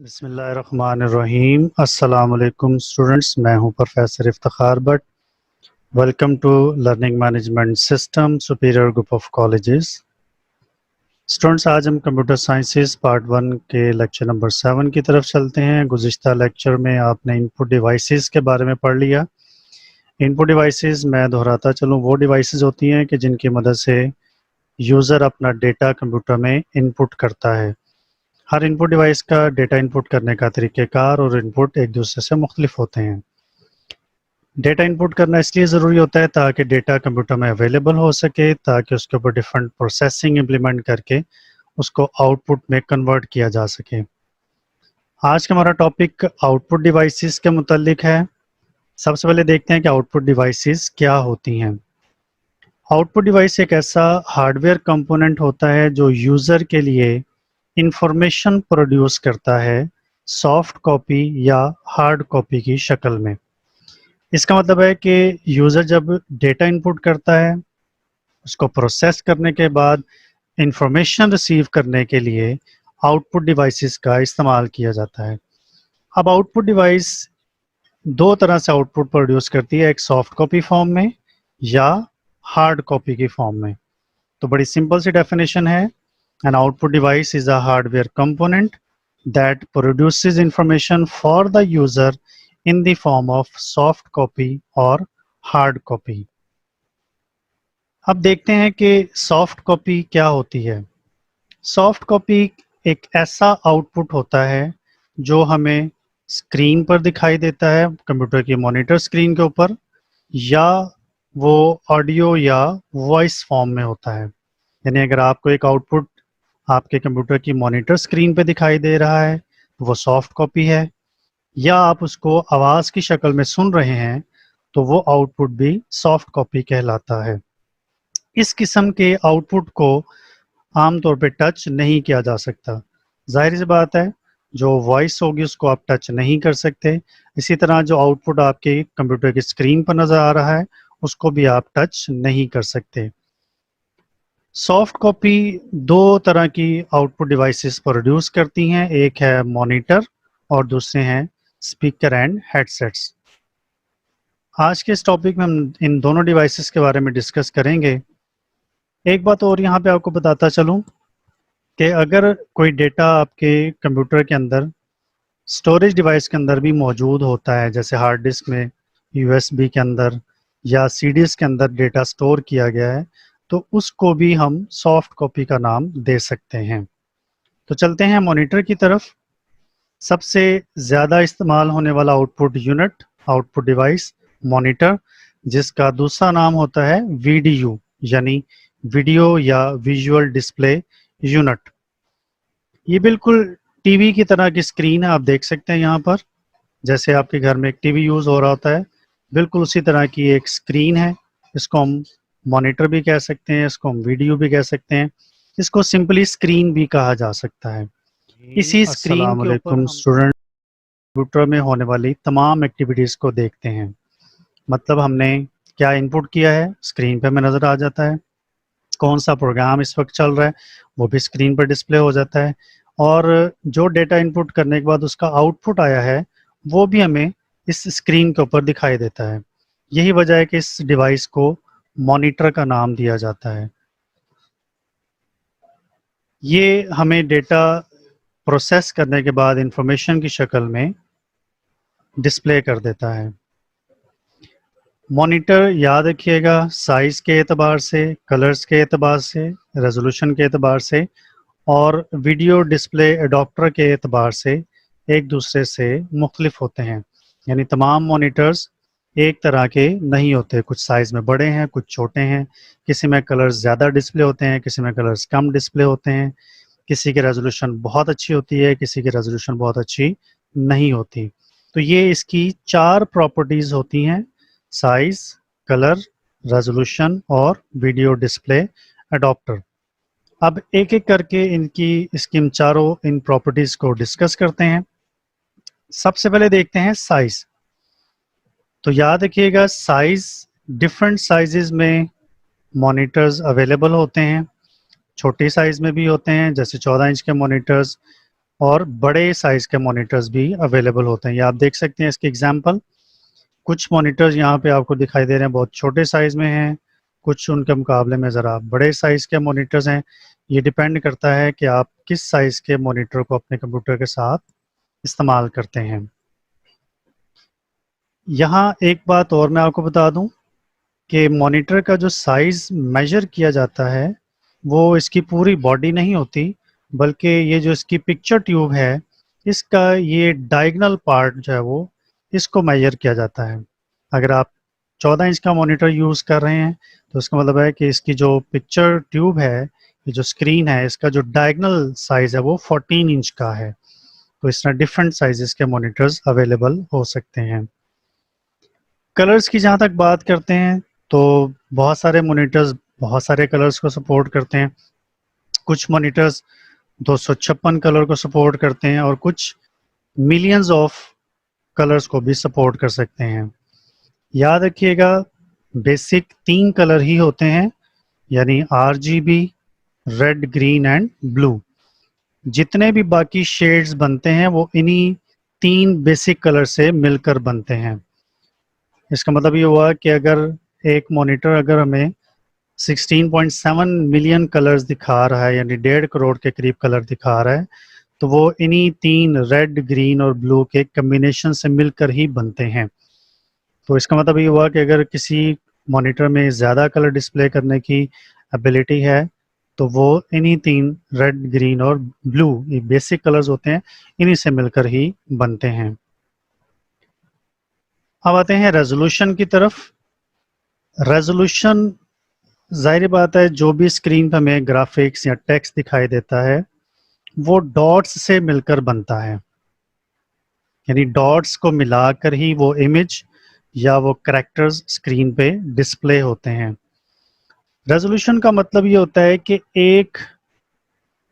बिस्मिल्लाहिर्रहमानिर्रहीम। अस्सलाम वालेकुम स्टूडेंट्स, मैं हूं professor Iftikhar Bhatt. Welcome to learning management system superior group of colleges. Students, आज हम कंप्यूटर साइंसेस पार्ट 1 के लेक्चर नंबर 7 की तरफ चलते हैं। गुज़िश्ता लेक्चर में आपने इनपुट डिवाइसेस के बारे में पढ़ लिया। इनपुट डिवाइसेस मैं दोहराता चलूँ, वो डिवाइसेस होती हैं कि जिनकी मदद से यूज़र अपना डेटा कंप्यूटर में इनपुट करता है। हर इनपुट डिवाइस का डेटा इनपुट करने का तरीक़ेकार और इनपुट एक दूसरे से मुख्तलिफ होते हैं। डेटा इनपुट करना इसलिए ज़रूरी होता है ताकि डेटा कंप्यूटर में अवेलेबल हो सके, ताकि उसके ऊपर डिफरेंट प्रोसेसिंग इम्प्लीमेंट करके उसको आउटपुट में कन्वर्ट किया जा सके। आज का हमारा टॉपिक आउटपुट डिवाइसेस के मुतालिक है। सबसे पहले देखते हैं कि आउटपुट डिवाइसेस क्या होती हैं। आउटपुट डिवाइस एक ऐसा हार्डवेयर कंपोनेंट होता है जो यूज़र के लिए इंफॉर्मेशन प्रोड्यूस करता है सॉफ्ट कॉपी या हार्ड कॉपी की शक्ल में। इसका मतलब है कि यूज़र जब डेटा इनपुट करता है, उसको प्रोसेस करने के बाद इंफॉर्मेशन रिसीव करने के लिए आउटपुट डिवाइसेस का इस्तेमाल किया जाता है। अब आउटपुट डिवाइस दो तरह से आउटपुट प्रोड्यूस करती है, एक सॉफ्ट कॉपी फॉर्म में या हार्ड कॉपी की फॉर्म में। तो बड़ी सिंपल सी डेफिनेशन है, an output device is a hardware component that produces information for the user in the form of soft copy or hard copy। अब देखते हैं कि सॉफ्ट कॉपी क्या होती है। सॉफ्ट कॉपी एक ऐसा आउटपुट होता है जो हमें स्क्रीन पर दिखाई देता है, कंप्यूटर की मॉनिटर स्क्रीन के ऊपर, या वो ऑडियो या वॉइस फॉर्म में होता है। यानी अगर आपको एक आउटपुट आपके कंप्यूटर की मॉनिटर स्क्रीन पे दिखाई दे रहा है तो वो सॉफ्ट कॉपी है, या आप उसको आवाज़ की शक्ल में सुन रहे हैं तो वो आउटपुट भी सॉफ्ट कॉपी कहलाता है। इस किस्म के आउटपुट को आमतौर पे टच नहीं किया जा सकता। जाहिर सी बात है, जो वॉइस होगी उसको आप टच नहीं कर सकते। इसी तरह जो आउटपुट आपके कंप्यूटर की स्क्रीन पर नज़र आ रहा है उसको भी आप टच नहीं कर सकते। सॉफ्ट कॉपी दो तरह की आउटपुट डिवाइसेस प्रोड्यूस करती हैं, एक है मॉनिटर और दूसरे हैं स्पीकर एंड हेडसेट्स। आज के इस टॉपिक में हम इन दोनों डिवाइसेस के बारे में डिस्कस करेंगे। एक बात और यहाँ पे आपको बताता चलूँ कि अगर कोई डेटा आपके कंप्यूटर के अंदर स्टोरेज डिवाइस के अंदर भी मौजूद होता है, जैसे हार्ड डिस्क में, यूएसबी के अंदर या सीडीज के अंदर डेटा स्टोर किया गया है, तो उसको भी हम सॉफ्ट कॉपी का नाम दे सकते हैं। तो चलते हैं मॉनिटर की तरफ। सबसे ज़्यादा इस्तेमाल होने वाला output unit, output device monitor, जिसका दूसरा नाम होता है वीडीयू यानी वीडियो या विजुअल डिस्प्ले यूनिट। ये बिल्कुल टीवी की तरह की स्क्रीन है, आप देख सकते हैं यहाँ पर, जैसे आपके घर में एक टीवी यूज़ हो रहा होता है, बिल्कुल उसी तरह की एक स्क्रीन है। इसको हम मॉनिटर भी कह सकते हैं, इसको हम वीडियो भी कह सकते हैं, इसको सिंपली स्क्रीन भी कहा जा सकता है। इसी स्क्रीन के ऊपर स्टूडेंट कंप्यूटर में होने वाली तमाम एक्टिविटीज़ को देखते हैं। मतलब हमने क्या इनपुट किया है स्क्रीन पे हमें नज़र आ जाता है, कौन सा प्रोग्राम इस वक्त चल रहा है वो भी स्क्रीन पर डिस्प्ले हो जाता है, और जो डेटा इनपुट करने के बाद उसका आउटपुट आया है वो भी हमें इस स्क्रीन के ऊपर दिखाई देता है। यही वजह है कि इस डिवाइस को मॉनिटर का नाम दिया जाता है। ये हमें डेटा प्रोसेस करने के बाद इंफॉर्मेशन की शक्ल में डिस्प्ले कर देता है। मॉनिटर याद रखिएगा, साइज़ के एतबार से, कलर्स के एतबार से, रेजोल्यूशन के एतबार से और वीडियो डिस्प्ले एडाप्टर के एतबार से एक दूसरे से मुख्तलिफ होते हैं। यानी तमाम मॉनिटर्स एक तरह के नहीं होते, कुछ साइज़ में बड़े हैं, कुछ छोटे हैं, किसी में कलर्स ज़्यादा डिस्प्ले होते हैं, किसी में कलर्स कम डिस्प्ले होते हैं, किसी की रेजोल्यूशन बहुत अच्छी होती है, किसी की रेजोल्यूशन बहुत अच्छी नहीं होती। तो ये इसकी 4 प्रॉपर्टीज़ होती हैं: साइज़, कलर, रेजोल्यूशन और वीडियो डिस्प्ले एडाप्टर। अब एक एक करके इसकी हम चारों इन प्रॉपर्टीज़ को डिस्कस करते हैं। सबसे पहले देखते हैं साइज़। तो याद रखिएगा, साइज़, डिफरेंट साइजेस में मॉनिटर्स अवेलेबल होते हैं। छोटी साइज़ में भी होते हैं, जैसे 14 इंच के मॉनिटर्स और बड़े साइज के मॉनिटर्स भी अवेलेबल होते हैं। ये आप देख सकते हैं इसके एग्जांपल। कुछ मॉनिटर्स यहाँ पे आपको दिखाई दे रहे हैं बहुत छोटे साइज में हैं, कुछ उनके मुकाबले में ज़रा बड़े साइज के मॉनिटर्स हैं। ये डिपेंड करता है कि आप किस साइज के मॉनिटर को अपने कंप्यूटर के साथ इस्तेमाल करते हैं। यहाँ एक बात और मैं आपको बता दूं कि मॉनिटर का जो साइज मेजर किया जाता है वो इसकी पूरी बॉडी नहीं होती, बल्कि ये जो इसकी पिक्चर ट्यूब है इसका ये डायगोनल पार्ट जो है वो इसको मेजर किया जाता है। अगर आप 14 इंच का मॉनिटर यूज़ कर रहे हैं तो इसका मतलब है कि इसकी जो पिक्चर ट्यूब है, ये जो स्क्रीन है, इसका जो डायगोनल साइज है वो 14 इंच का है। तो इस तरह डिफरेंट साइजेस के मॉनिटर्स अवेलेबल हो सकते हैं। कलर्स की जहाँ तक बात करते हैं तो बहुत सारे मॉनिटर्स बहुत सारे कलर्स को सपोर्ट करते हैं। कुछ मॉनिटर्स 256 कलर को सपोर्ट करते हैं और कुछ मिलियंस ऑफ कलर्स को भी सपोर्ट कर सकते हैं। याद रखिएगा बेसिक 3 कलर ही होते हैं, यानी RGB, red, green and blue. जितने भी बाकी शेड्स बनते हैं वो इन्हीं 3 बेसिक कलर से मिलकर बनते हैं। इसका मतलब ये हुआ कि अगर एक मॉनिटर अगर हमें 16.7 मिलियन कलर्स दिखा रहा है, यानी 1.5 करोड़ के करीब कलर दिखा रहा है, तो वो इन्हीं 3 रेड, ग्रीन और ब्लू के कम्बिनेशन से मिलकर ही बनते हैं। तो इसका मतलब ये हुआ कि अगर किसी मॉनिटर में ज़्यादा कलर डिस्प्ले करने की एबिलिटी है तो वो इन्हीं 3 रेड, ग्रीन और ब्लू, ये बेसिक कलर्स होते हैं, इन्हीं से मिलकर ही बनते हैं। अब आते हैं रेजोल्यूशन की तरफ। रेजोल्यूशन जाहिर बात है जो भी स्क्रीन पर हमें ग्राफिक्स या टेक्स्ट दिखाई देता है वो डॉट्स से मिलकर बनता है, यानी डॉट्स को मिलाकर ही वो इमेज या वो कैरेक्टर्स स्क्रीन पे डिस्प्ले होते हैं। रेजोल्यूशन का मतलब ये होता है कि 1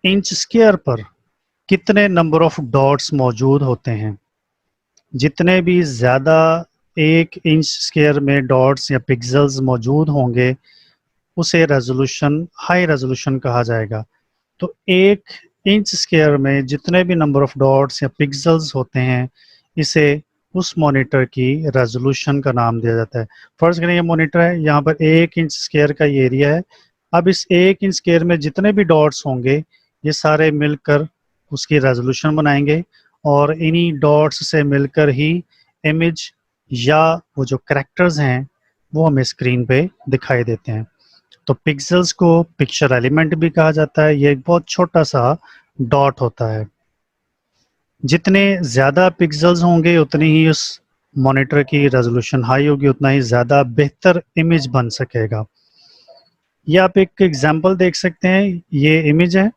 इंच स्क्वायर पर कितने नंबर ऑफ डॉट्स मौजूद होते हैं। जितने भी ज़्यादा 1 इंच स्क्वायर में डॉट्स या पिक्सेल्स मौजूद होंगे उसे रेजोल्यूशन हाई रेजोल्यूशन कहा जाएगा। तो 1 इंच स्क्वायर में जितने भी नंबर ऑफ डॉट्स या पिक्सेल्स होते हैं इसे उस मॉनिटर की रेजोल्यूशन का नाम दिया जाता है। फर्ज करें ये मॉनिटर है, यहाँ पर 1 इंच स्क्वायर का ये एरिया है। अब इस 1 इंच स्क्वायर में जितने भी डॉट्स होंगे ये सारे मिलकर उसकी रेजोल्यूशन बनाएंगे और इन्हीं डॉट्स से मिलकर ही इमेज या वो जो कैरेक्टर्स हैं वो हमें स्क्रीन पे दिखाई देते हैं। तो पिक्सेल्स को पिक्चर एलिमेंट भी कहा जाता है। ये एक बहुत छोटा सा डॉट होता है। जितने ज़्यादा पिक्सेल्स होंगे उतनी ही उस मॉनिटर की रेजोल्यूशन हाई होगी, उतना ही ज़्यादा बेहतर इमेज बन सकेगा। ये आप एक एग्जांपल देख सकते हैं, ये इमेज है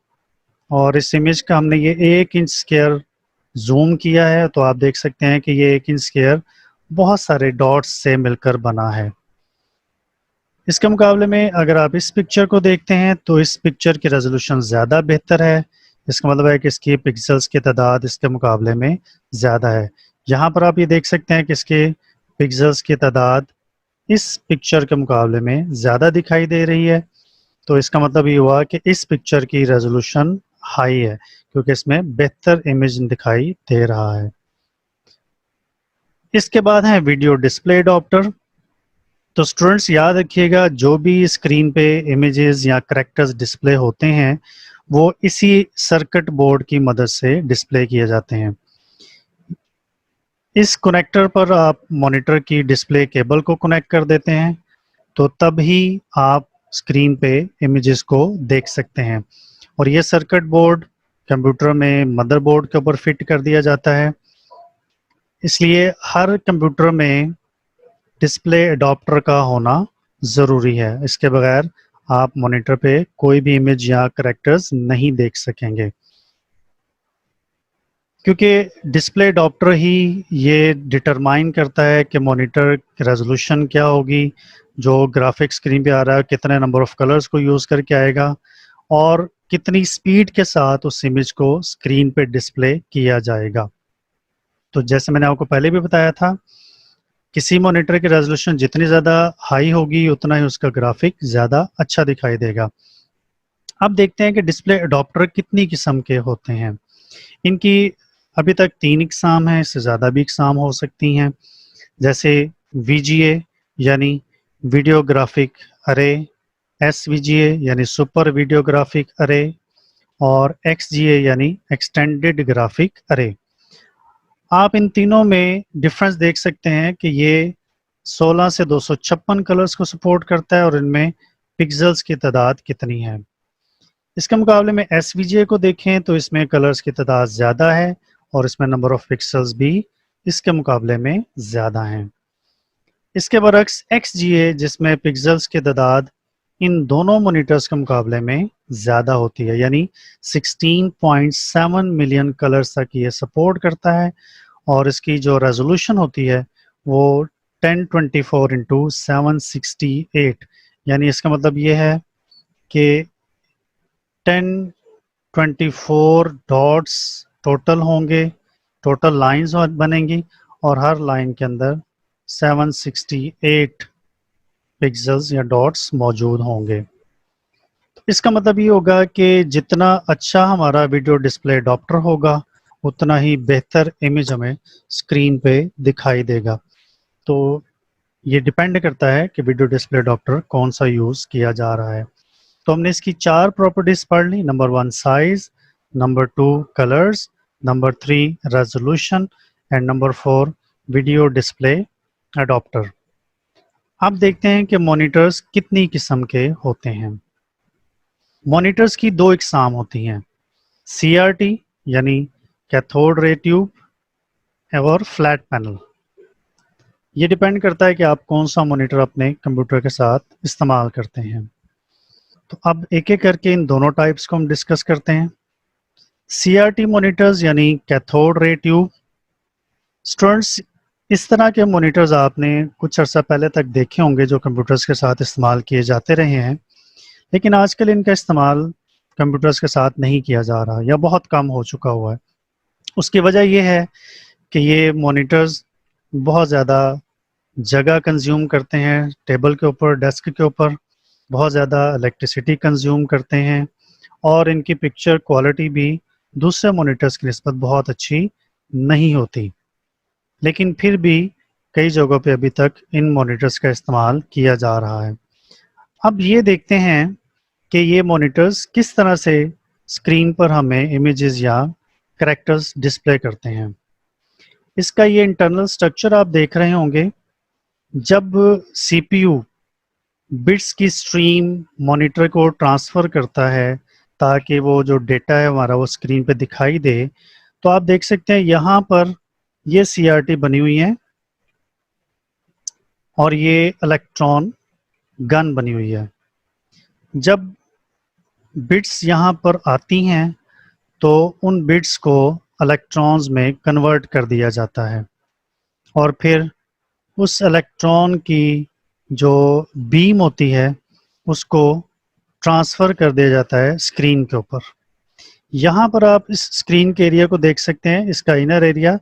और इस इमेज का हमने ये 1 इंच स्क्वायर जूम किया है तो आप देख सकते हैं कि ये 1 इंच स्क्वायर बहुत सारे डॉट्स से मिलकर बना है। इसके मुकाबले में अगर आप इस पिक्चर को देखते हैं तो इस पिक्चर की रेजोल्यूशन ज़्यादा बेहतर है। इसका मतलब है कि इसकी पिक्सेल्स की तादाद इसके मुकाबले में ज़्यादा है। यहाँ पर आप ये देख सकते हैं कि इसके पिक्सेल्स की तादाद इस पिक्चर के मुकाबले में ज़्यादा दिखाई दे रही है। तो इसका मतलब ये हुआ कि इस पिक्चर की रेजोल्यूशन हाई है क्योंकि इसमें बेहतर इमेज दिखाई दे रहा है। इसके बाद है वीडियो डिस्प्ले अडॉप्टर। तो स्टूडेंट्स याद रखिएगा जो भी स्क्रीन पे इमेजेस या कैरेक्टर्स डिस्प्ले होते हैं वो इसी सर्किट बोर्ड की मदद से डिस्प्ले किए जाते हैं। इस कनेक्टर पर आप मॉनिटर की डिस्प्ले केबल को कनेक्ट कर देते हैं तो तब ही आप स्क्रीन पे इमेजेस को देख सकते हैं। और ये सर्किट बोर्ड कंप्यूटर में मदरबोर्ड के ऊपर फिट कर दिया जाता है, इसलिए हर कंप्यूटर में डिस्प्ले अडॉप्टर का होना ज़रूरी है। इसके बगैर आप मॉनिटर पे कोई भी इमेज या कैरेक्टर्स नहीं देख सकेंगे, क्योंकि डिस्प्ले अडॉप्टर ही ये डिटरमाइन करता है कि मॉनिटर की रेजोल्यूशन क्या होगी, जो ग्राफिक स्क्रीन पे आ रहा है कितने नंबर ऑफ कलर्स को यूज़ करके आएगा और कितनी स्पीड के साथ उस इमेज को स्क्रीन पे डिस्प्ले किया जाएगा। तो जैसे मैंने आपको पहले भी बताया था, किसी मॉनिटर की रेजोल्यूशन जितनी ज़्यादा हाई होगी उतना ही उसका ग्राफिक ज़्यादा अच्छा दिखाई देगा। अब देखते हैं कि डिस्प्ले अडॉप्टर कितनी किस्म के होते हैं। इनकी अभी तक 3 इकसाम हैं, इससे ज़्यादा भी इकसाम हो सकती हैं, जैसे VGA यानी वीडियो ग्राफिक अरे, SVGA यानी सुपर वीडियो ग्राफिक अरे और XGA यानी एक्सटेंडेड ग्राफिक अरे। आप इन तीनों में डिफरेंस देख सकते हैं कि ये 16 से 256 कलर्स को सपोर्ट करता है और इनमें पिक्सेल्स की तादाद कितनी है। इसके मुकाबले में SVGA को देखें तो इसमें कलर्स की तादाद ज़्यादा है और इसमें नंबर ऑफ पिक्सेल्स भी इसके मुकाबले में ज़्यादा हैं। इसके बरक्स XGA जिसमें पिक्सेल्स की तादाद इन दोनों मॉनिटर्स के मुकाबले में ज़्यादा होती है, यानी 16.7 मिलियन कलर्स तक ये सपोर्ट करता है और इसकी जो रेजोल्यूशन होती है वो 1024 इंटू 768, यानी इसका मतलब ये है कि 1024 डॉट्स टोटल होंगे, टोटल लाइंस बनेंगी और हर लाइन के अंदर 768 पिक्सेल्स या डॉट्स मौजूद होंगे। तो इसका मतलब ये होगा कि जितना अच्छा हमारा वीडियो डिस्प्ले अडॉप्टर होगा उतना ही बेहतर इमेज हमें स्क्रीन पे दिखाई देगा। तो ये डिपेंड करता है कि वीडियो डिस्प्ले अडॉप्टर कौन सा यूज़ किया जा रहा है। तो हमने इसकी 4 प्रॉपर्टीज पढ़ ली। Number 1 size, number 2 colours, number 3 resolution and number 4 video display adaptor. अब देखते हैं कि मॉनिटर्स कितनी किस्म के होते हैं। मॉनिटर्स की 2 इकसाम होती हैं, CRT यानी कैथोड रे ट्यूब और फ्लैट पैनल। ये डिपेंड करता है कि आप कौन सा मॉनिटर अपने कंप्यूटर के साथ इस्तेमाल करते हैं। तो अब एक एक करके इन दोनों टाइप्स को हम डिस्कस करते हैं। CRT मॉनिटर्स यानी कैथोड रे ट्यूब। स्टूडेंट्स, इस तरह के मॉनिटर्स आपने कुछ अर्सा पहले तक देखे होंगे जो कंप्यूटर्स के साथ इस्तेमाल किए जाते रहे हैं, लेकिन आजकल इनका इस्तेमाल कंप्यूटर्स के साथ नहीं किया जा रहा या बहुत कम हो चुका हुआ है। उसकी वजह यह है कि ये मॉनिटर्स बहुत ज़्यादा जगह कंज्यूम करते हैं, टेबल के ऊपर, डेस्क के ऊपर बहुत ज़्यादा इलेक्ट्रिसिटी कंज्यूम करते हैं और इनकी पिक्चर क्वालिटी भी दूसरे मॉनिटर्स की निस्बत बहुत अच्छी नहीं होती। लेकिन फिर भी कई जगहों पे अभी तक इन मॉनिटर्स का इस्तेमाल किया जा रहा है। अब ये देखते हैं कि ये मॉनिटर्स किस तरह से स्क्रीन पर हमें इमेजेस या कैरेक्टर्स डिस्प्ले करते हैं। इसका ये इंटरनल स्ट्रक्चर आप देख रहे होंगे। जब CPU बिट्स की स्ट्रीम मॉनिटर को ट्रांसफ़र करता है ताकि वो जो डेटा है हमारा वो स्क्रीन पे दिखाई दे, तो आप देख सकते हैं यहाँ पर ये CRT बनी हुई है और ये इलेक्ट्रॉन गन बनी हुई है। जब बिट्स यहाँ पर आती हैं तो उन बिट्स को इलेक्ट्रॉन्स में कन्वर्ट कर दिया जाता है और फिर उस इलेक्ट्रॉन की जो बीम होती है उसको ट्रांसफ़र कर दिया जाता है स्क्रीन के ऊपर। यहाँ पर आप इस स्क्रीन के एरिया को देख सकते हैं, इसका इनर एरिया,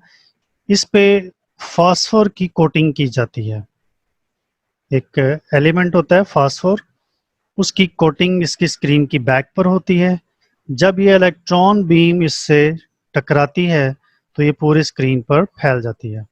इस पे फास्फोर की कोटिंग की जाती है। एक एलिमेंट होता है फास्फोर, उसकी कोटिंग इसकी स्क्रीन की बैक पर होती है। जब ये इलेक्ट्रॉन बीम इससे टकराती है तो ये पूरी स्क्रीन पर फैल जाती है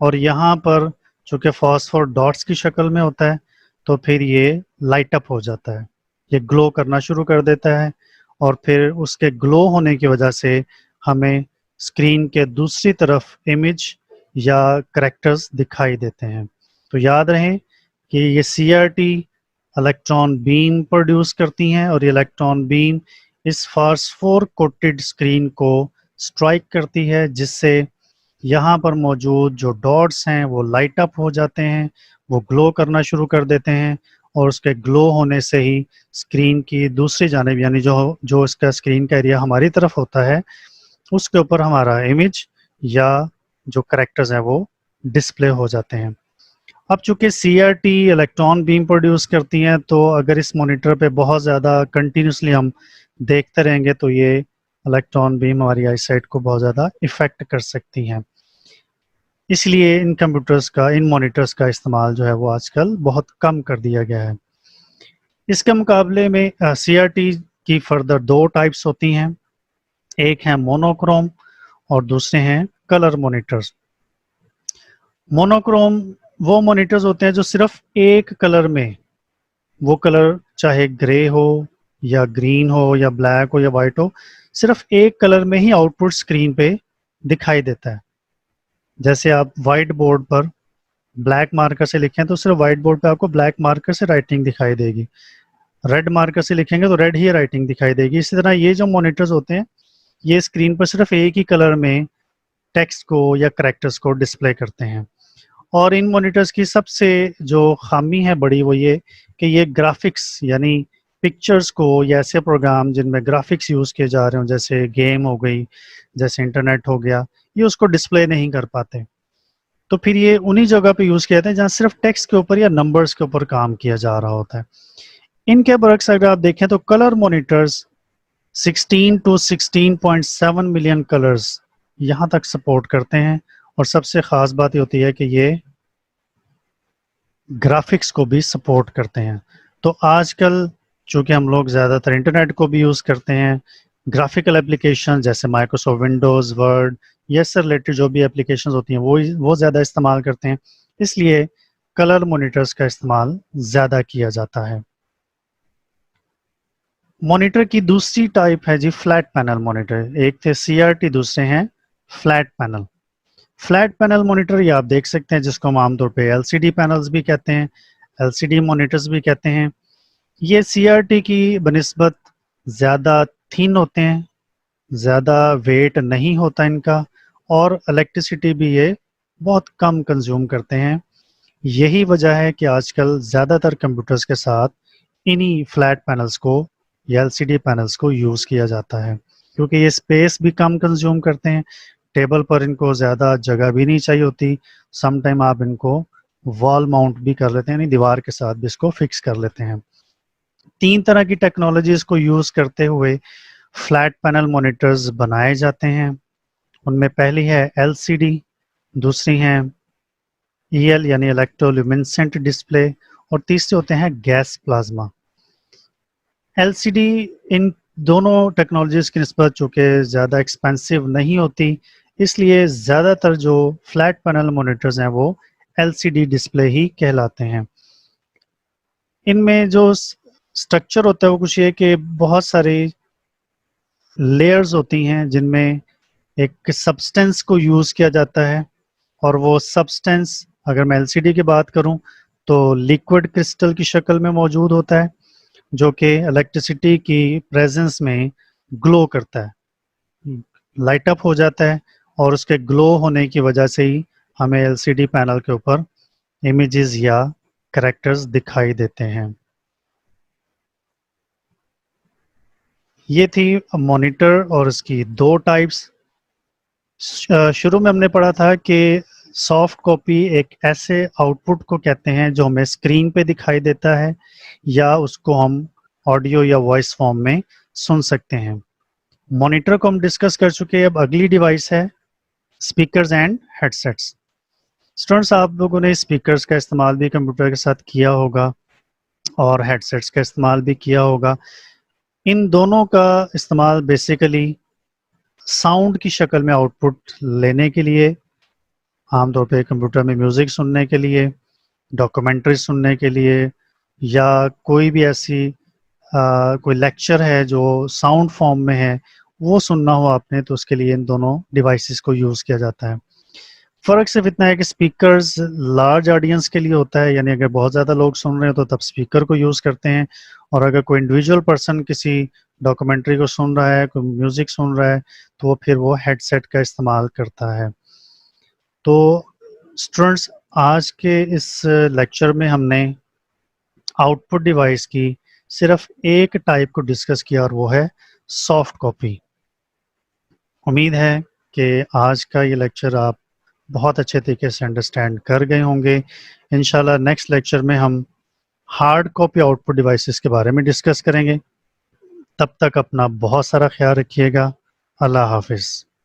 और यहाँ पर चूँकि फास्फोर डॉट्स की शक्ल में होता है तो फिर ये लाइट अप हो जाता है, ये ग्लो करना शुरू कर देता है और फिर उसके ग्लो होने की वजह से हमें स्क्रीन के दूसरी तरफ इमेज या कैरेक्टर्स दिखाई देते हैं। तो याद रहे कि ये CRT इलेक्ट्रॉन बीम प्रोड्यूस करती हैं और ये इलेक्ट्रॉन बीम इस फास्फोर कोटेड स्क्रीन को स्ट्राइक करती है, जिससे यहाँ पर मौजूद जो डॉट्स हैं वो लाइट अप हो जाते हैं, वो ग्लो करना शुरू कर देते हैं और उसके ग्लो होने से ही स्क्रीन की दूसरी जानिब यानी जो इसका स्क्रीन का एरिया हमारी तरफ होता है उसके ऊपर हमारा इमेज या जो कैरेक्टर्स हैं वो डिस्प्ले हो जाते हैं। अब चूंकि CRT इलेक्ट्रॉन बीम प्रोड्यूस करती हैं तो अगर इस मॉनिटर पे बहुत ज़्यादा कंटिन्यूसली हम देखते रहेंगे तो ये इलेक्ट्रॉन बीम हमारी आई साइट को बहुत ज़्यादा इफ़ेक्ट कर सकती हैं। इसलिए इन मॉनिटर्स का इस्तेमाल जो है वो आजकल बहुत कम कर दिया गया है। इसके मुकाबले में CRT की फर्दर 2 टाइप्स होती हैं। एक है मोनोक्रोम और दूसरे हैं कलर मॉनिटर्स। मोनोक्रोम वो मॉनिटर्स होते हैं जो सिर्फ एक कलर में, वो कलर चाहे ग्रे हो या ग्रीन हो या ब्लैक हो या वाइट हो, सिर्फ एक कलर में ही आउटपुट स्क्रीन पे दिखाई देता है। जैसे आप वाइट बोर्ड पर ब्लैक मार्कर से लिखें तो सिर्फ वाइट बोर्ड पे आपको ब्लैक मार्कर से राइटिंग दिखाई देगी, रेड मार्कर से लिखेंगे तो रेड ही राइटिंग दिखाई देगी। इसी तरह ये जो मॉनिटर्स होते हैं ये स्क्रीन पर सिर्फ एक ही कलर में टेक्स्ट को या कैरेक्टर्स को डिस्प्ले करते हैं। और इन मॉनिटर्स की सबसे जो खामी है बड़ी वो ये कि ये ग्राफिक्स यानी पिक्चर्स को या ऐसे प्रोग्राम जिनमें ग्राफिक्स यूज़ किए जा रहे हो जैसे गेम हो गई, जैसे इंटरनेट हो गया, ये उसको डिस्प्ले नहीं कर पाते। तो फिर ये उन्हीं जगह पे यूज़ किया जाता है जहाँ सिर्फ टेक्स्ट के ऊपर या नंबर्स के ऊपर काम किया जा रहा होता है। इनके बरक्स अगर आप देखें तो colour monitors 16 to 16.7 million colours यहाँ तक सपोर्ट करते हैं। और सबसे ख़ास बात ये होती है कि ये ग्राफिक्स को भी सपोर्ट करते हैं। तो आजकल चूँकि हम लोग ज़्यादातर इंटरनेट को भी यूज़ करते हैं, ग्राफिकल एप्लीकेशन जैसे माइक्रोसॉफ्ट विंडोज़, वर्ड, ये इससे रिलेटेड जो भी एप्लीकेशन होती हैं वो ज़्यादा इस्तेमाल करते हैं, इसलिए कलर मॉनिटर्स का इस्तेमाल ज़्यादा किया जाता है। मॉनिटर की दूसरी टाइप है जी फ्लैट पैनल मॉनिटर। एक थे CRT, दूसरे हैं flat panel. Flat panel monitor ये आप देख सकते हैं जिसको हम आमतौर पे LCD पैनल्स भी कहते हैं, LCD मॉनिटर्स भी कहते हैं। ये CRT की बनिस्बत ज़्यादा थिन होते हैं, ज़्यादा वेट नहीं होता इनका, और इलेक्ट्रिसिटी भी ये बहुत कम कंज्यूम करते हैं। यही वजह है कि आजकल ज़्यादातर कंप्यूटर्स के साथ इन्हीं फ्लैट पैनल्स को या LCD पैनल्स को यूज़ किया जाता है, क्योंकि ये स्पेस भी कम कंज्यूम करते हैं, टेबल पर इनको ज़्यादा जगह भी नहीं चाहिए होती। सम टाइम आप इनको वॉल माउंट भी कर लेते हैं, यानी दीवार के साथ भी इसको फिक्स कर लेते हैं। 3 तरह की टेक्नोलॉजीज को यूज़ करते हुए फ्लैट पैनल मॉनिटर्स बनाए जाते हैं। उनमें पहली है LCD, दूसरी हैं EL यानी इलेक्ट्रोल्यूमिनेसेंट डिस्प्ले, और तीसरे होते हैं गैस प्लाज्मा। LCD इन दोनों टेक्नोलॉजीज की निस्बत चूँकि ज़्यादा एक्सपेंसिव नहीं होती, इसलिए ज़्यादातर जो फ्लैट पैनल मॉनिटर्स हैं वो LCD डिस्प्ले ही कहलाते हैं। इनमें जो स्ट्रक्चर होता है वो कुछ ये कि बहुत सारी लेयर्स होती हैं जिनमें एक सब्सटेंस को यूज़ किया जाता है, और वो सब्सटेंस अगर मैं LCD की बात करूं तो लिक्विड क्रिस्टल की शक्ल में मौजूद होता है, जो कि इलेक्ट्रिसिटी की प्रेजेंस में ग्लो करता है, लाइट अप हो जाता है, और उसके ग्लो होने की वजह से ही हमें LCD पैनल के ऊपर इमेजेस या कैरेक्टर्स दिखाई देते हैं। ये थी मॉनिटर और इसकी दो टाइप्स। शुरू में हमने पढ़ा था कि सॉफ्ट कॉपी एक ऐसे आउटपुट को कहते हैं जो हमें स्क्रीन पे दिखाई देता है या उसको हम ऑडियो या वॉइस फॉर्म में सुन सकते हैं। मॉनिटर को हम डिस्कस कर चुके हैं, अब अगली डिवाइस है स्पीकर्स एंड हेडसेट्स। स्टूडेंट्स, आप लोगों ने स्पीकर्स का इस्तेमाल भी कंप्यूटर के साथ किया होगा और हेडसेट्स का इस्तेमाल भी किया होगा। इन दोनों का इस्तेमाल बेसिकली साउंड की शक्ल में आउटपुट लेने के लिए, आमतौर पे कंप्यूटर में म्यूज़िक सुनने के लिए, डॉक्यूमेंट्री सुनने के लिए, या कोई भी ऐसी कोई लेक्चर है जो साउंड फॉर्म में है वो सुनना हो आपने, तो उसके लिए इन दोनों डिवाइसेस को यूज़ किया जाता है। फ़र्क सिर्फ इतना है कि स्पीकर्स लार्ज ऑडियंस के लिए होता है, यानी अगर बहुत ज़्यादा लोग सुन रहे हैं तो तब स्पीकर को यूज़ करते हैं, और अगर कोई इंडिविजुअल पर्सन किसी डॉक्यूमेंट्री को सुन रहा है, कोई म्यूज़िक सुन रहा है, तो फिर वो हेडसेट का इस्तेमाल करता है। तो स्टूडेंट्स, आज के इस लेक्चर में हमने आउटपुट डिवाइस की सिर्फ एक टाइप को डिस्कस किया और वो है सॉफ्ट कॉपी। उम्मीद है कि आज का ये लेक्चर आप बहुत अच्छे तरीके से अंडरस्टैंड कर गए होंगे। इंशाल्लाह नेक्स्ट लेक्चर में हम हार्ड कॉपी आउटपुट डिवाइसेस के बारे में डिस्कस करेंगे। तब तक अपना बहुत सारा ख्याल रखिएगा। अल्लाह हाफिज़।